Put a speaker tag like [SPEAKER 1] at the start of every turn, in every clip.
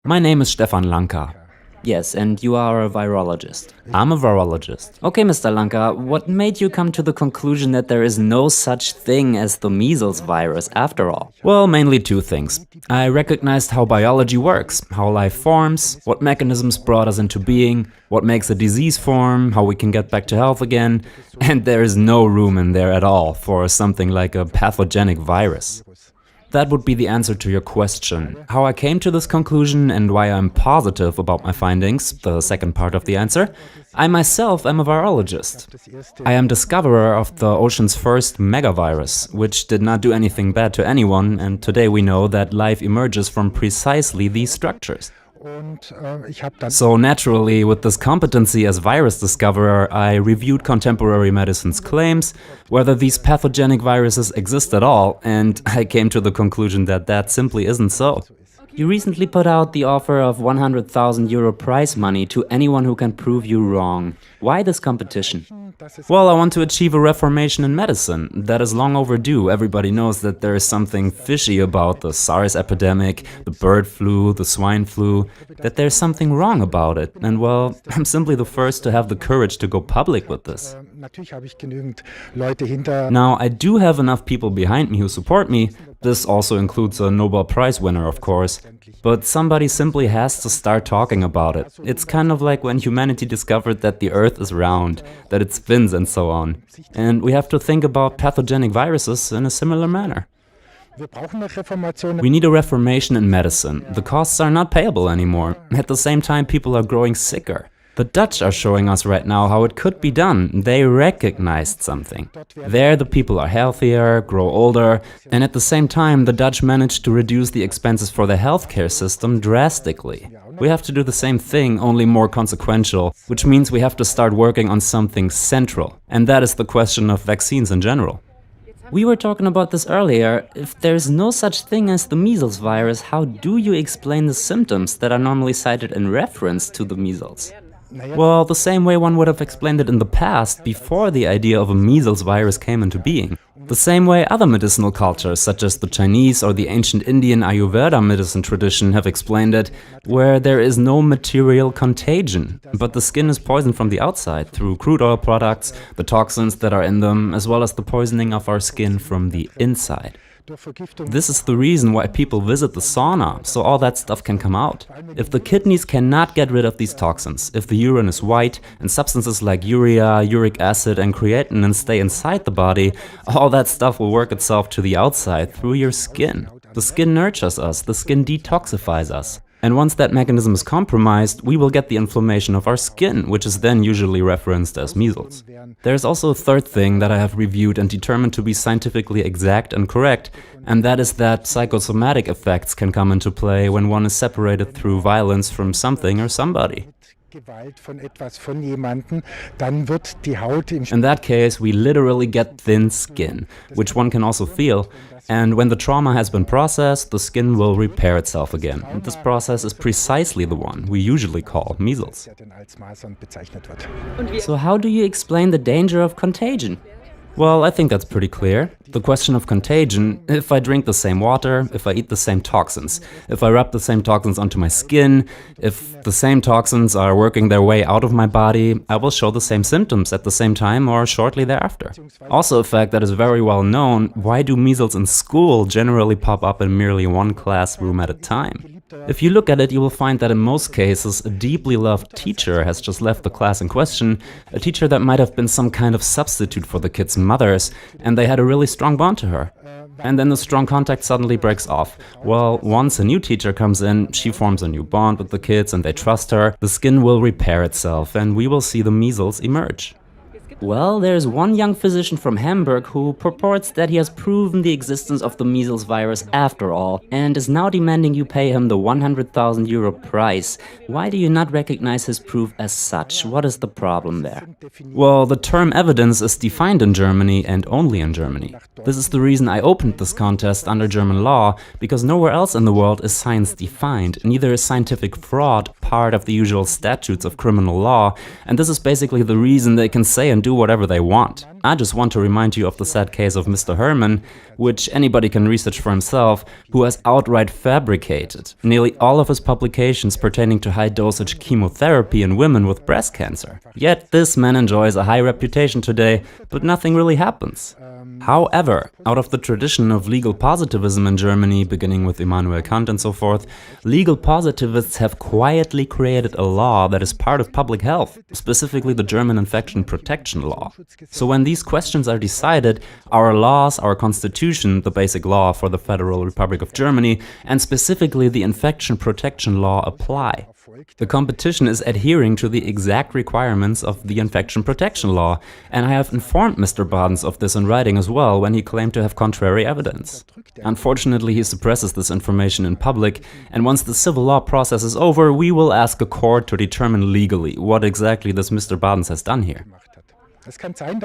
[SPEAKER 1] My name is Stefan Lanka.
[SPEAKER 2] Yes, and you are a virologist.
[SPEAKER 1] I'm a virologist.
[SPEAKER 2] Okay, Mr. Lanka, what made you come to the conclusion that there is no such thing as the measles virus after all?
[SPEAKER 1] Well, mainly two things. I recognized how biology works, how life forms, what mechanisms brought us into being, what makes a disease form, how we can get back to health again, and there is no room in there at all for something like a pathogenic virus. That would be the answer to your question. How I came to this conclusion and why I'm positive about my findings, the second part of the answer. I myself am a virologist. I am discoverer of the ocean's first megavirus, which did not do anything bad to anyone, and today we know that life emerges from precisely these structures. So naturally, with this competency as virus discoverer, I reviewed contemporary medicine's claims, whether these pathogenic viruses exist at all, and I came to the conclusion that that simply isn't so.
[SPEAKER 2] You recently put out the offer of €100,000 prize money to anyone who can prove you wrong. Why this competition?
[SPEAKER 1] Well, I want to achieve a reformation in medicine. That is long overdue. Everybody knows that there is something fishy about the SARS epidemic, the bird flu, the swine flu, that there's something wrong about it. And well, I'm simply the first to have the courage to go public with this. Now, I do have enough people behind me who support me. This also includes a Nobel Prize winner, of course. But somebody simply has to start talking about it. It's kind of like when humanity discovered that the Earth is round, that it spins and so on. And we have to think about pathogenic viruses in a similar manner. We need a reformation in medicine. The costs are not payable anymore. At the same time, people are growing sicker. The Dutch are showing us right now how it could be done. They recognized something. There the people are healthier, grow older, and at the same time the Dutch managed to reduce the expenses for the healthcare system drastically. We have to do the same thing, only more consequential, which means we have to start working on something central. And that is the question of vaccines in general.
[SPEAKER 2] We were talking about this earlier. If there's no such thing as the measles virus, how do you explain the symptoms that are normally cited in reference to the measles?
[SPEAKER 1] Well, the same way one would have explained it in the past, before the idea of a measles virus came into being. The same way other medicinal cultures, such as the Chinese or the ancient Indian Ayurveda medicine tradition, have explained it, where there is no material contagion, but the skin is poisoned from the outside through crude oil products, the toxins that are in them, as well as the poisoning of our skin from the inside. This is the reason why people visit the sauna, so all that stuff can come out. If the kidneys cannot get rid of these toxins, if the urine is white and substances like urea, uric acid and creatinine stay inside the body, all that stuff will work itself to the outside through your skin. The skin nurtures us, the skin detoxifies us. And once that mechanism is compromised, we will get the inflammation of our skin, which is then usually referenced as measles. There's also a third thing that I have reviewed and determined to be scientifically exact and correct, and that is that psychosomatic effects can come into play when one is separated through violence from something or somebody. In that case, we literally get thin skin, which one can also feel, and when the trauma has been processed, the skin will repair itself again. And this process is precisely the one we usually call measles.
[SPEAKER 2] So how do you explain the danger of contagion?
[SPEAKER 1] Well, I think that's pretty clear. The question of contagion, if I drink the same water, if I eat the same toxins, if I rub the same toxins onto my skin, if the same toxins are working their way out of my body, I will show the same symptoms at the same time or shortly thereafter. Also a fact that is very well known, why do measles in school generally pop up in merely one classroom at a time? If you look at it, you will find that in most cases, a deeply loved teacher has just left the class in question, a teacher that might have been some kind of substitute for the kids' mothers, and they had a really strong bond to her. And then the strong contact suddenly breaks off. Well, once a new teacher comes in, she forms a new bond with the kids and they trust her, the skin will repair itself and we will see the measles emerge.
[SPEAKER 2] Well, there's one young physician from Hamburg who purports that he has proven the existence of the measles virus after all, and is now demanding you pay him the €100,000 prize. Why do you not recognize his proof as such? What is the problem there?
[SPEAKER 1] Well, the term evidence is defined in Germany and only in Germany. This is the reason I opened this contest under German law, because nowhere else in the world is science defined, neither is scientific fraud part of the usual statutes of criminal law, and this is basically the reason they can say and do whatever they want. I just want to remind you of the sad case of Mr. Herman, which anybody can research for himself, who has outright fabricated nearly all of his publications pertaining to high-dosage chemotherapy in women with breast cancer. Yet this man enjoys a high reputation today, but nothing really happens. However, out of the tradition of legal positivism in Germany, beginning with Immanuel Kant and so forth, legal positivists have quietly created a law that is part of public health, specifically the German infection protection law. So when these questions are decided, our laws, our constitution, the basic law for the Federal Republic of Germany, and specifically the infection protection law apply. The competition is adhering to the exact requirements of the infection protection law, and I have informed Mr. Badens of this in writing as well when he claimed to have contrary evidence. Unfortunately, he suppresses this information in public, and once the civil law process is over, we will ask a court to determine legally what exactly this Mr. Badens has done here.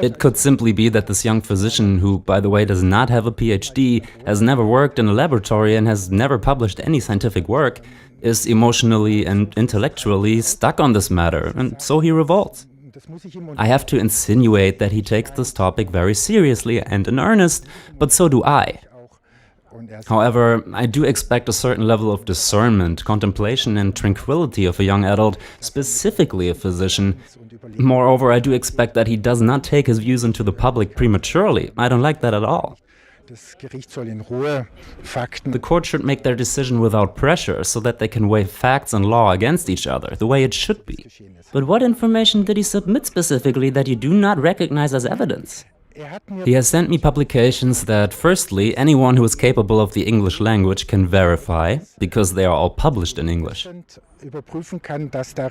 [SPEAKER 1] It could simply be that this young physician, who, by the way, does not have a PhD, has never worked in a laboratory and has never published any scientific work, is emotionally and intellectually stuck on this matter, and so he revolts. I have to insinuate that he takes this topic very seriously and in earnest, but so do I. However, I do expect a certain level of discernment, contemplation and tranquility of a young adult, specifically a physician. Moreover, I do expect that he does not take his views into the public prematurely. I don't like that at all. The court should make their decision without pressure, so that they can weigh facts and law against each other, the way it should be.
[SPEAKER 2] But what information did he submit specifically that you do not recognize as evidence?
[SPEAKER 1] He has sent me publications that, firstly, anyone who is capable of the English language can verify, because they are all published in English.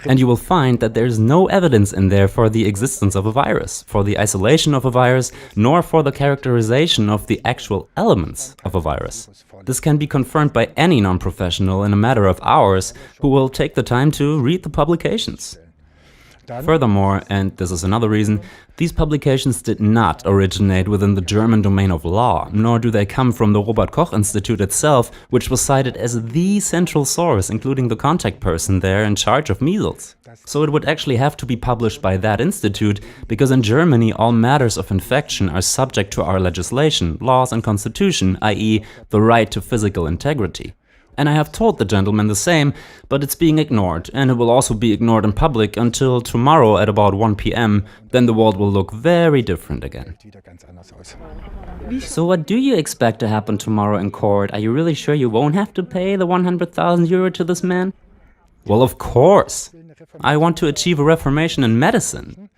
[SPEAKER 1] And you will find that there is no evidence in there for the existence of a virus, for the isolation of a virus, nor for the characterization of the actual elements of a virus. This can be confirmed by any non-professional in a matter of hours who will take the time to read the publications. Furthermore, and this is another reason, these publications did not originate within the German domain of law, nor do they come from the Robert Koch Institute itself, which was cited as the central source, including the contact person there in charge of measles. So it would actually have to be published by that institute, because in Germany all matters of infection are subject to our legislation, laws and constitution, i.e. the right to physical integrity. And I have told the gentleman the same, but it's being ignored, and it will also be ignored in public until tomorrow at about 1 p.m. Then the world will look very different again.
[SPEAKER 2] So what do you expect to happen tomorrow in court? Are you really sure you won't have to pay the 100,000 euro to this man?
[SPEAKER 1] Well, of course. I want to achieve a reformation in medicine.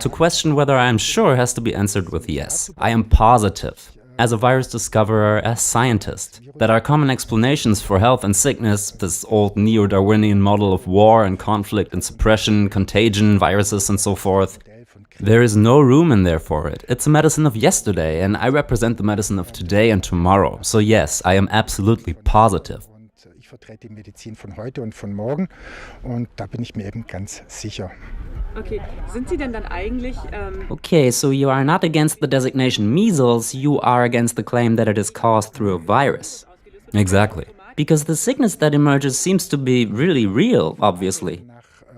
[SPEAKER 1] To question whether I am sure has to be answered with yes. I am positive. As a virus discoverer, as scientist, that our common explanations for health and sickness, this old neo-Darwinian model of war and conflict and suppression, contagion, viruses and so forth, there is no room in there for it. It's a medicine of yesterday, and I represent the medicine of today and tomorrow. So yes, I am absolutely positive.
[SPEAKER 3] Ich vertrete die Medizin von heute und von morgen, und da bin ich mir eben ganz sicher.
[SPEAKER 4] Okay, sind Sie denn dann eigentlich...
[SPEAKER 2] Okay, so you are not against the designation measles, you are against the claim that it is caused through a virus.
[SPEAKER 1] Exactly.
[SPEAKER 2] Because the sickness that emerges seems to be really real, obviously.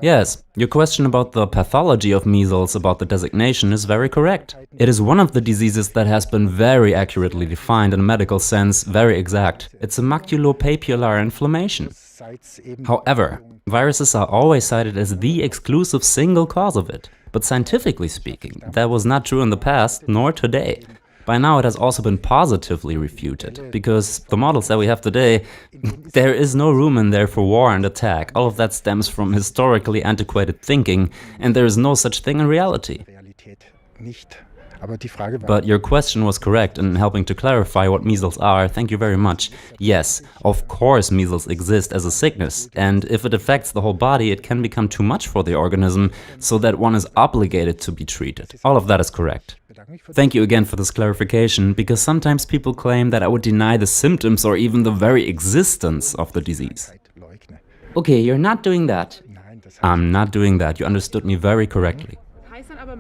[SPEAKER 1] Yes, your question about the pathology of measles, about the designation, is very correct. It is one of the diseases that has been very accurately defined in a medical sense, very exact. It's a maculopapular inflammation. However, viruses are always cited as the exclusive single cause of it. But scientifically speaking, that was not true in the past, nor today. By now it has also been positively refuted, because the models that we have today, there is no room in there for war and attack. All of that stems from historically antiquated thinking, and there is no such thing in reality. But your question was correct in helping to clarify what measles are. Thank you very much. Yes, of course measles exist as a sickness, and if it affects the whole body, it can become too much for the organism, so that one is obligated to be treated. All of that is correct. Thank you again for this clarification, because sometimes people claim that I would deny the symptoms or even the very existence of the disease.
[SPEAKER 2] Okay, you're not doing that.
[SPEAKER 1] I'm not doing that. You understood me very correctly.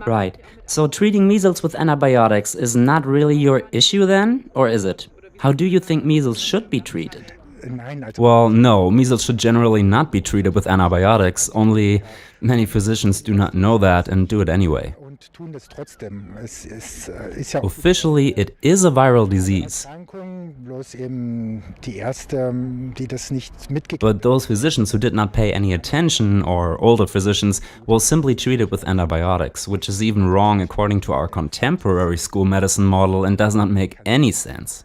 [SPEAKER 2] Right. So treating measles with antibiotics is not really your issue then? Or is it? How do you think measles should be treated?
[SPEAKER 1] Well, no, measles should generally not be treated with antibiotics, only many physicians do not know that and do it anyway. Officially, it is a viral disease. But those physicians who did not pay any attention, or older physicians, will simply treat it with antibiotics, which is even wrong according to our contemporary school medicine model and does not make any sense.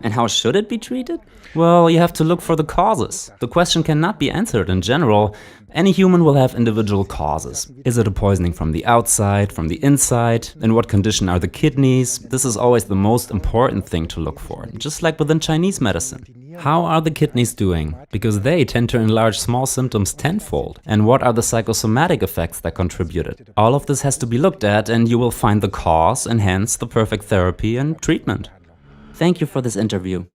[SPEAKER 2] And how should it be treated?
[SPEAKER 1] Well, you have to look for the causes. The question cannot be answered in general. Any human will have individual causes. Is it a poisoning from the outside, from the inside? In what condition are the kidneys? This is always the most important thing to look for, just like within Chinese medicine. How are the kidneys doing? Because they tend to enlarge small symptoms tenfold. And what are the psychosomatic effects that contributed? All of this has to be looked at, and you will find the cause and hence the perfect therapy and treatment.
[SPEAKER 2] Thank you for this interview.